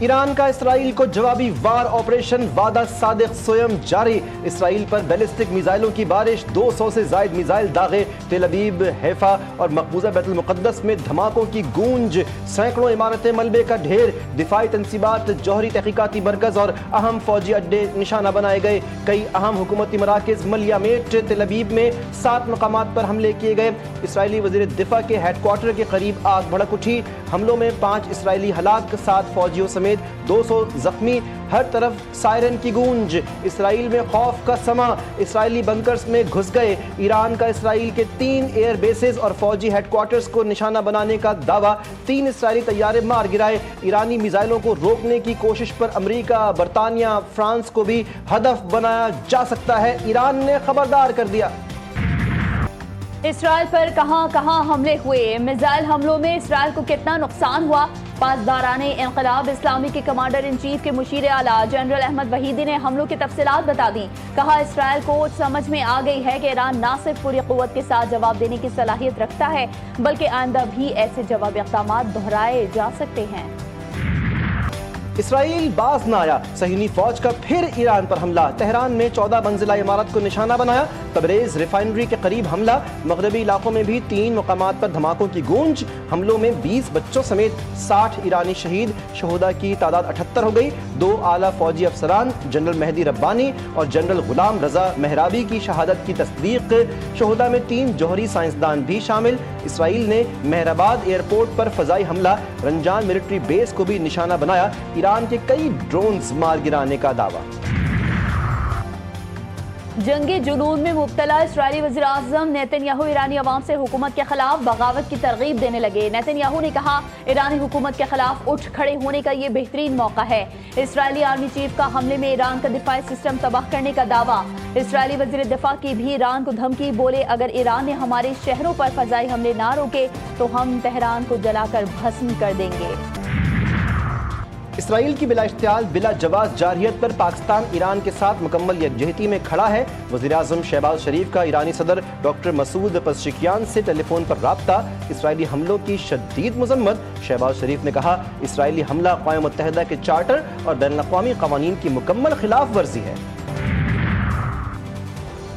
ایران کا اسرائیل کو جوابی وار آپریشن وعدہ صادق سوئم جاری، اسرائیل پر بیلسٹک میزائلوں کی بارش، 200 سے زائد میزائل داغے، تل ابیب، حیفا اور مقبوضہ بیت المقدس میں دھماکوں کی گونج، سینکڑوں عمارتیں ملبے کا ڈھیر، دفاعی تنصیبات، جوہری تحقیقاتی مرکز اور اہم فوجی اڈے نشانہ بنائے گئے، کئی اہم حکومتی مراکز ملیامیٹ تل ابیب میں 7 مقامات پر حملے کیے گئے، اسرائیلی وزیر دفاع کے ہیڈ کوارٹر کے قریب آگ بھڑک اٹھی، حملوں میں 5 اسرائیلی ہلاک، 7 فوجیوں سمیت 200 زخمی، ہر طرف سائرن کی گونج، اسرائیل میں خوف کا سما، اسرائیلی بنکرز میں گھس گئے، ایران کا اسرائیل کے 3 ایئر بیسز اور فوجی ہیڈ کوارٹرز کو نشانہ بنانے کا دعویٰ، 3 اسرائیلی طیارے مار گرائے، ایرانی میزائلوں کو روکنے کی کوشش پر امریکہ، برطانیہ، فرانس کو بھی ہدف بنایا جا سکتا ہے، ایران نے خبردار کر دیا۔ اسرائیل پر کہاں کہاں حملے ہوئے، میزائل حملوں میں اسرائیل کو کتنا نقصان ہوا؟ پاسداران انقلاب اسلامی کے کمانڈر ان چیف کے مشیر اعلیٰ جنرل احمد وحیدی نے حملوں کی تفصیلات بتا دیں، کہا اسرائیل کو سمجھ میں آ گئی ہے کہ ایران نہ صرف پوری قوت کے ساتھ جواب دینے کی صلاحیت رکھتا ہے بلکہ آئندہ بھی ایسے جوابی اقدامات دہرائے جا سکتے ہیں۔ اسرائیل باز نہ آیا، صہیونی فوج کا پھر ایران پر حملہ، تہران میں 14 منزلہ عمارت کو نشانہ بنایا، تبریز ریفائنری کے قریب حملہ، مغربی علاقوں میں بھی 3 مقامات پر دھماکوں کی گونج، حملوں میں 20 بچوں سمیت 60 ایرانی شہید، شہداء کی تعداد 78 ہو گئی، 2 اعلیٰ فوجی افسران جنرل مہدی ربانی اور جنرل غلام رضا مہرابی کی شہادت کی تصدیق، شہداء میں 3 جوہری سائنسدان بھی شامل، اسرائیل نے مہرآباد ایئرپورٹ پر فضائی حملہ، رنجان ملٹری بیس کو بھی نشانہ بنایا، ایران کے کئی ڈرونز مار گرانے کا دعویٰ۔ جنگ جنون میں مبتلا اسرائیلی وزیر اعظم نیتن یاہو ایرانی عوام سے حکومت کے خلاف بغاوت کی ترغیب دینے لگے، نیتن یاہو نے کہا ایرانی حکومت کے خلاف اٹھ کھڑے ہونے کا یہ بہترین موقع ہے، اسرائیلی آرمی چیف کا حملے میں ایران کا دفاعی سسٹم تباہ کرنے کا دعویٰ، اسرائیلی وزیر دفاع کی بھی ایران کو دھمکی، بولے اگر ایران نے ہمارے شہروں پر فضائی حملے نہ روکے تو ہم تہران کو جلا کر بھسم کر دیں گے۔ اسرائیل کی بلا اشتعال بلا جواز جارحیت پر پاکستان ایران کے ساتھ مکمل یکجہتی میں کھڑا ہے، وزیر اعظم شہباز شریف کا ایرانی صدر ڈاکٹر مسعود پزشکیان سے ٹیلی فون پر رابطہ، اسرائیلی حملوں کی شدید مذمت، شہباز شریف نے کہا اسرائیلی حملہ اقوام متحدہ کے چارٹر اور بین الاقوامی قوانین کی مکمل خلاف ورزی ہے۔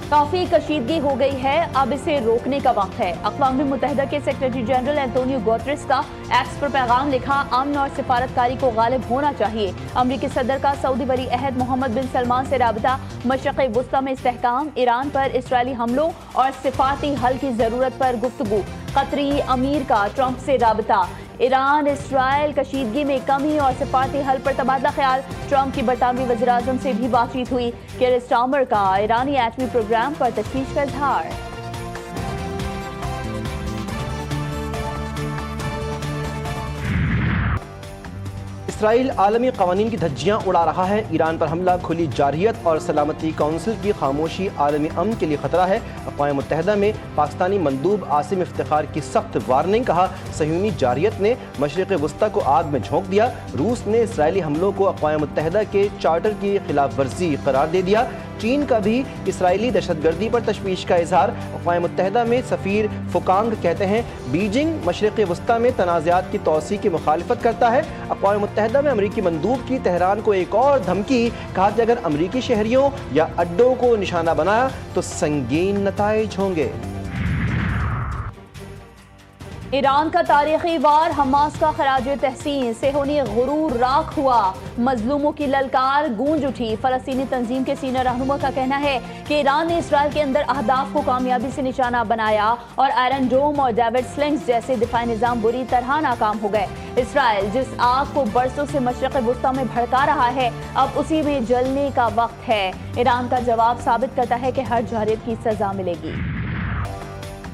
کافی کشیدگی ہو گئی ہے، اب اسے روکنے کا وقت ہے، اقوام متحدہ کے سیکرٹری جنرل انتونیو گوتریس کا ایکس پر پیغام لکھا، امن اور سفارتکاری کو غالب ہونا چاہیے، امریکی صدر کا سعودی ولی عہد محمد بن سلمان سے رابطہ، مشرق وسطی میں استحکام، ایران پر اسرائیلی حملوں اور سفارتی حل کی ضرورت پر گفتگو، قطری امیر کا ٹرمپ سے رابطہ، ایران اسرائیل کشیدگی میں کمی اور سفارتی حل پر تبادلہ خیال، ٹرمپ کی برطانوی وزیر اعظم سے بھی بات چیت ہوئی، کیئر سٹارمر کا ایرانی ایٹمی پروگرام پر تشویش کا اظہار۔ اسرائیل عالمی قوانین کی دھجیاں اڑا رہا ہے، ایران پر حملہ کھلی جارحیت اور سلامتی کونسل کی خاموشی عالمی امن کے لیے خطرہ ہے، اقوام متحدہ میں پاکستانی مندوب عاصم افتخار کی سخت وارننگ، کہا صہیونی جارحیت نے مشرق وسطی کو آگ میں جھونک دیا، روس نے اسرائیلی حملوں کو اقوام متحدہ کے چارٹر کی خلاف ورزی قرار دے دیا، چین کا بھی اسرائیلی دہشت گردی پر تشویش کا اظہار، اقوام متحدہ میں سفیر فوکانگ کہتے ہیں بیجنگ مشرق وسطی میں تنازعات کی توسیع کی مخالفت کرتا ہے، اقوام متحدہ میں امریکی مندوب کی تہران کو ایک اور دھمکی، کہا کہ اگر امریکی شہریوں یا اڈوں کو نشانہ بنایا تو سنگین نتائج ہوں گے۔ ایران کا تاریخی وار، حماس کا خراج تحسین، صہیونی غرور راکھ ہوا، مظلوموں کی للکار گونج اٹھی، فلسطینی تنظیم کے سینئر رہنما کا کہنا ہے کہ ایران نے اسرائیل کے اندر اہداف کو کامیابی سے نشانہ بنایا اور آئرن ڈوم اور ڈیوڈ سلنگز جیسے دفاعی نظام بری طرح ناکام ہو گئے، اسرائیل جس آگ کو برسوں سے مشرق وسطی میں بھڑکا رہا ہے اب اسی میں جلنے کا وقت ہے، ایران کا جواب ثابت کرتا ہے کہ ہر جارحیت کی سزا ملے گی۔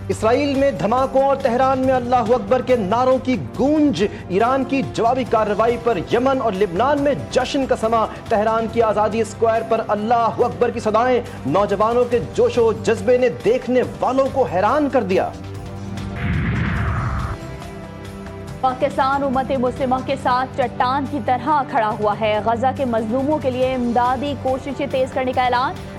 اسرائیل میں دھماکوں اور تہران میں اللہ اکبر کے نعروں کی گونج، ایران کی جوابی کارروائی پر یمن اور لبنان میں جشن کا سما، تہران کی آزادی اسکوائر پر اللہ اکبر کی صدائیں، نوجوانوں کے جوش و جذبے نے دیکھنے والوں کو حیران کر دیا۔ پاکستان امت مسلمہ کے ساتھ چٹان کی طرح کھڑا ہوا ہے، غزہ کے مظلوموں کے لیے امدادی کوششیں تیز کرنے کا اعلان،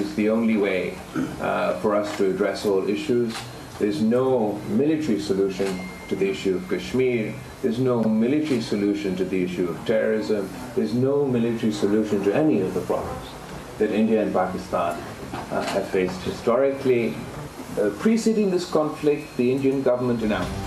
Is the only way for us to address all issues. There's no military solution to the issue of Kashmir. There's no military solution to the issue of terrorism. There's no military solution to any of the problems that India and Pakistan have faced historically. Preceding this conflict, the Indian government announced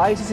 ICC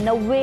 90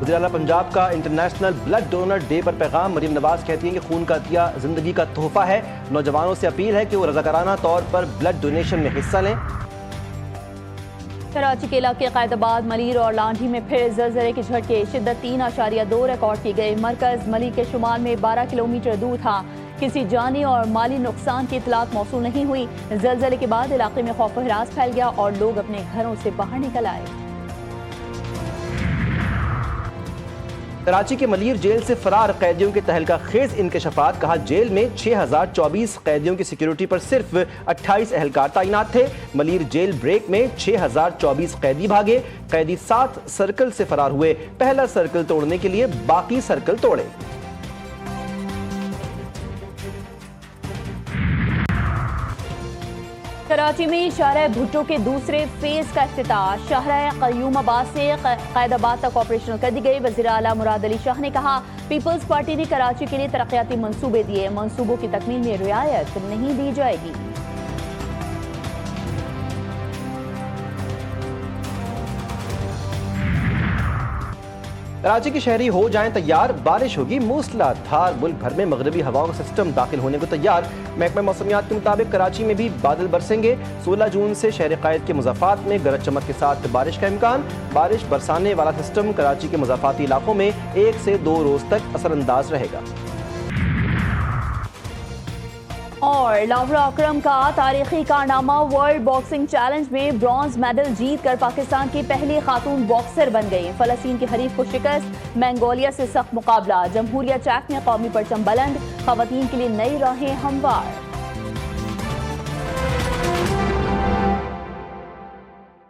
وزیر اعلیٰ پنجاب کا international blood donor day پر پیغام. مریم نواز کہتی ہیں کہ خون کا عطیہ زندگی کا تحفہ ہے. نوجوانوں سے اپیل ہے کہ وہ رضاکارانہ طور پر بلڈ ڈونیشن میں حصہ لیں. کراچی کے علاقے قائد آباد، ملیر اور لانڈھی میں پھر زلزلے کے جھٹکے. شدت 3.2 ریکارڈ کی گئی. مرکز ملیر کے شمال میں 12 کلومیٹر دور تھا. کسی جانی اور مالی نقصان کی اطلاعات موصول نہیں ہوئی. زلزلے کے بعد علاقے میں خوف و ہراس پھیل گیا اور لوگ اپنے گھروں سے باہر نکل آئے. کراچی کے ملیر جیل سے فرار قیدیوں کے تہلکہ خیز انکشافات. کہا جیل میں 6024 قیدیوں کی سیکیورٹی پر صرف 28 اہلکار تعینات تھے. ملیر جیل بریک میں 6024 قیدی بھاگے. قیدی 7 سرکل سے فرار ہوئے. پہلا سرکل توڑنے کے لیے باقی سرکل توڑے. کراچی میں شاہراہ بھٹو کے دوسرے فیز کا افتتاح. شاہراہ قیوم آباد سے قائد آباد تک آپریشنل کر دی گئی. وزیر اعلیٰ مراد علی شاہ نے کہا پیپلز پارٹی نے کراچی کے لیے ترقیاتی منصوبے دیے. منصوبوں کی تکمیل میں رعایت نہیں دی جائے گی. کراچی کے شہری ہو جائیں تیار، بارش ہوگی موسلا دھار. ملک بھر میں مغربی ہواؤں کا سسٹم داخل ہونے کو تیار. محکمہ موسمیات کے مطابق کراچی میں بھی بادل برسیں گے. 16 جون سے شہر قائد کے مضافات میں گرج چمک کے ساتھ بارش کا امکان. بارش برسانے والا سسٹم کراچی کے مضافاتی علاقوں میں 1 سے 2 روز تک اثر انداز رہے گا. اور لاورا اکرم کا تاریخی کارنامہ، ورلڈ باکسنگ چیلنج میں برونز میڈل جیت کر پاکستان کی پہلی خاتون باکسر بن گئی. فلسطین کے حریف کو شکست. منگولیا سے سخت مقابلہ. جمہوریہ چیک میں قومی پرچم بلند. خواتین کے لیے نئی راہیں ہموار.